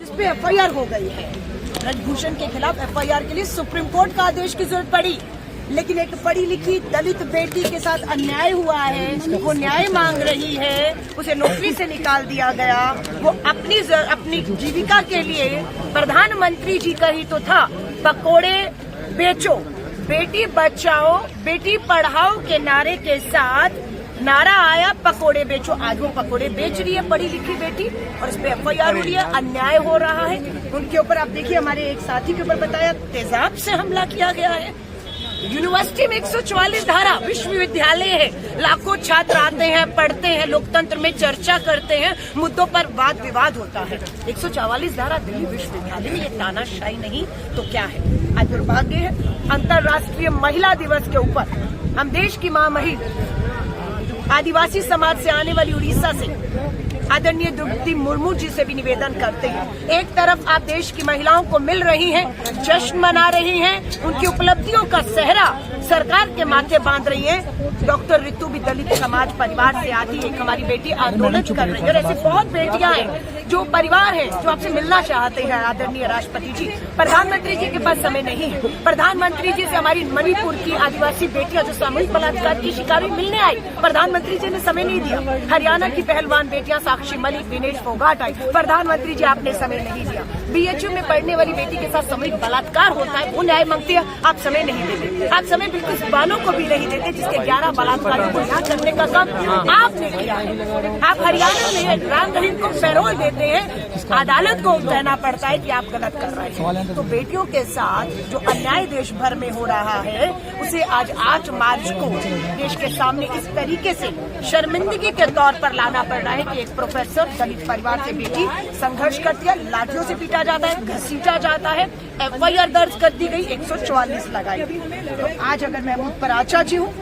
इस पे FIR हो गई है। ब्रजभूषण के खिलाफ FIR के लिए सुप्रीम कोर्ट का आदेश की जरूरत पड़ी, लेकिन एक पढ़ी लिखी दलित बेटी के साथ अन्याय हुआ है, वो न्याय मांग रही है, उसे नौकरी से निकाल दिया गया। वो अपनी जीविका के लिए प्रधानमंत्री जी का ही तो था पकोड़े बेचो, बेटी बचाओ बेटी पढ़ाओ के नारे के साथ नारा आया पकोड़े बेचो। आज वो पकोड़े बेच रही है पढ़ी लिखी बेटी और इस पे FIR हो रही है, अन्याय हो रहा है उनके ऊपर। आप देखिए हमारे एक साथी के ऊपर बताया तेजाब से हमला किया गया है। यूनिवर्सिटी में 144 धारा, विश्वविद्यालय है, लाखों छात्र आते हैं, पढ़ते हैं, लोकतंत्र में चर्चा करते हैं, मुद्दों पर वाद विवाद होता है। 144 धारा दिल्ली विश्वविद्यालय में ये तानाशाही नहीं तो क्या है। आज दुर्भाग्य है अंतर्राष्ट्रीय महिला दिवस के ऊपर हम देश की महामहिम आदिवासी समाज से आने वाली उड़ीसा से आदरणीय द्रौपदी मुर्मू जी से भी निवेदन करते हैं। एक तरफ आप देश की महिलाओं को मिल रही हैं, जश्न मना रही हैं, उनकी उपलब्धियों का सेहरा सरकार के माथे बांध रही हैं। डॉक्टर ऋतु भी दलित समाज परिवार से आती है, हमारी बेटी आंदोलन कर रही है और ऐसी बहुत बेटियां हैं जो परिवार है जो आपसे मिलना चाहते हैं। आदरणीय राष्ट्रपति जी, प्रधानमंत्री जी के पास समय नहीं है। प्रधानमंत्री जी से हमारी मणिपुर की आदिवासी बेटियां जो सामूहिक बलात्कार की शिकार हुई मिलने आई, प्रधानमंत्री जी ने समय नहीं दिया। हरियाणा की पहलवान बेटियां साक्षी मलिक, विनेश फोगाट आई, प्रधानमंत्री जी आपने समय नहीं दिया। BHU में पढ़ने वाली बेटी के साथ सामूहिक बलात्कार होता है, वो न्याय मांगती है, आप समय नहीं देते। आप समय बिल्कुल बालों को भी नहीं देते जिसके 11 बलात्कारों को न्याय करने का काम आपने किया है। आप हरियाणा में राम रहीम को पैरोल देते हैं, अदालत को कहना पड़ता है कि आप गलत कर रहे हैं। तो बेटियों के साथ जो अन्याय देश भर में हो रहा है उसे आज 8 मार्च को देश के सामने इस तरीके से शर्मिंदगी के तौर पर लाना पड़ रहा है कि एक प्रोफेसर दलित परिवार से बेटी संघर्ष करती है, लाठियों से पीटा जाता है, घसीटा जाता है, FIR दर्ज कर दी गई, 144 लगाई। तो आज अगर महमूद पराचा जी हूँ,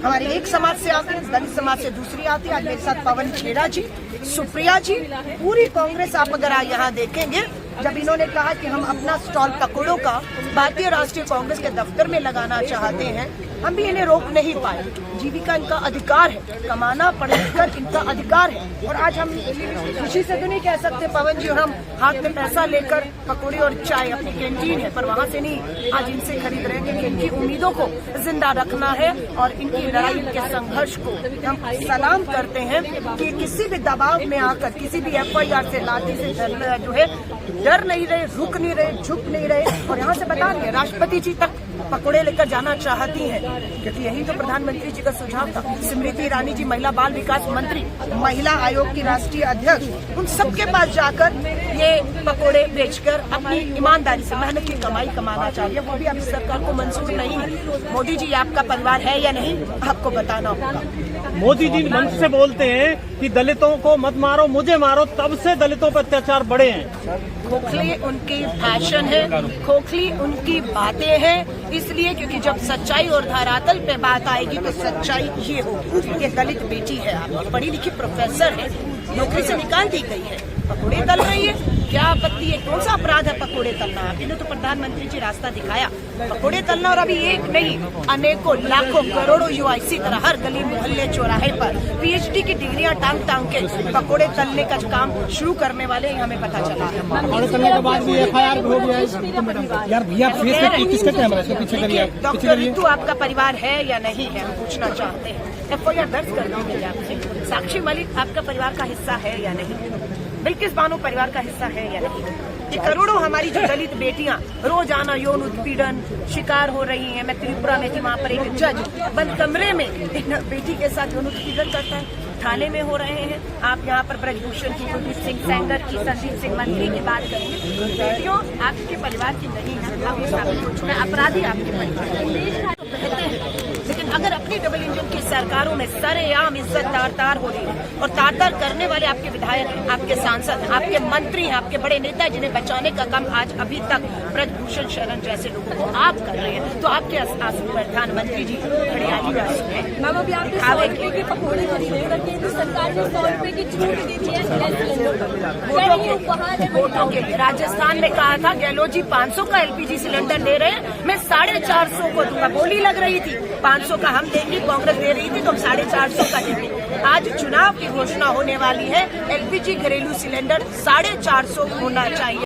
हमारे एक समाज से आते हैं, दलित समाज से दूसरी आती है। आज मेरे साथ पवन खेड़ा जी, सुप्रिया जी, पूरी कांग्रेस आप अगर यहाँ देखेंगे, जब इन्होंने कहा कि हम अपना स्टॉल पकौड़ों का भारतीय राष्ट्रीय कांग्रेस के दफ्तर में लगाना चाहते हैं, हम भी इन्हें रोक नहीं पाए। जीविका इनका अधिकार है, कमाना पढ़कर इनका अधिकार है। और आज हम खुशी से तो नहीं कह सकते पवन जी, हम हाथ में पैसा लेकर पकौड़े और चाय, अपनी कैंटीन है पर वहाँ से नहीं आज इनसे खरीद रहे हैं, क्योंकि इनकी उम्मीदों को जिंदा रखना है और इनकी लड़ाई, इनके संघर्ष को हम सलाम करते हैं कि किसी भी दबाव में आकर किसी भी FIR से लाठी से जो है डर नहीं रहे, रुक नहीं रहे, झुक नहीं रहे। और यहाँ से बता रहे राष्ट्रपति जी तक पकौड़े लेकर जाना चाहती हैं, क्योंकि यही तो प्रधानमंत्री जी का सुझाव था। स्मृति ईरानी जी, महिला बाल विकास मंत्री, महिला आयोग की राष्ट्रीय अध्यक्ष, उन सबके पास जाकर ये पकौड़े बेचकर अपनी ईमानदारी से मेहनत की कमाई कमाना चाहिए। वो भी अभी सरकार को मंजूर नहीं है। मोदी जी आपका परिवार है या नहीं, आपको बताना होगा। मोदी जी मंच से बोलते हैं कि दलितों को मत मारो, मुझे मारो, तब से दलितों पर अत्याचार बढ़े हैं। खोखली उनकी फैशन है, खोखली उनकी बातें हैं, इसलिए क्योंकि जब सच्चाई और धरातल पे बात आएगी तो सच्चाई ये होगी। ये दलित बेटी है, आप पढ़ी लिखी प्रोफेसर है, नौकरी से निकाल दी गई है, पकौड़े तल रही है, क्या आपत्ति है? कौन सा अपराध है पकौड़े तलना? इन्हें तो प्रधानमंत्री जी रास्ता दिखाया। पकौड़े तलना, और अभी एक नहीं अनेकों लाखों करोड़ों युवा इसी तरह हर गली मोहल्ले चौराहे पर PhD की डिग्रियां टांग टांग के पकौड़े तलने का काम शुरू करने वाले हैं, हमें पता चला है। पकौड़े तलने के बाद भी FIR हो गया। यार भैया किसका कैमरा है? पीछे करिए। डॉक्टर ऋतु आपका परिवार है या नहीं है, हम पूछना चाहते हैं। FIR दर्ज कर दी गई आपसे। साक्षी मलिक आपका परिवार का हिस्सा है या नहीं? बिल्किस बानो परिवार का हिस्सा है या नहीं? ये करोड़ों हमारी जो दलित बेटियां रोजाना यौन उत्पीड़न शिकार हो रही हैं। मैं त्रिपुरा में थी, वहाँ पर एक जज बंद कमरे में एक बेटी के साथ यौन उत्पीड़न करता है, थाने में हो रहे हैं। आप यहाँ पर ब्रजभूषण की, कुलदीप सिंह सेंगर की, संदीप सिंह मंत्री की बात करेंगे। बेटियों आपके परिवार की नहीं है, आप ये साबित हो चुका है, अपराधी आपके परिवार कहते हैं। लेकिन अगर अपनी डबल इंजन की सरकारों में सरेआम इज्जत तार हो रही है और तार करने वाले आपके विधायक हैं, आपके सांसद हैं, आपके मंत्री हैं, आपके बड़े नेता हैं, जिन्हें बचाने का काम आज अभी तक ब्रजभूषण शरण जैसे लोगों को आप कर रहे हैं, तो आपके आस प्रधानमंत्री जी खड़े आदिवासी हैं। मैम अभी आप पकौड़े खरीदेगा केंद्र सरकार ने 100 रुपए की छूट दी थी वोटों के लिए। राजस्थान में कहा था गहलोत जी 500 का LPG सिलेंडर दे रहे हैं, मैं 450 को दूंगा। बोली लग रही थी 500 का हम देंगे, कांग्रेस दे रही थी तो हम 450 का देंगे। आज चुनाव की घोषणा होने वाली है, LPG घरेलू सिलेंडर 450 होना चाहिए।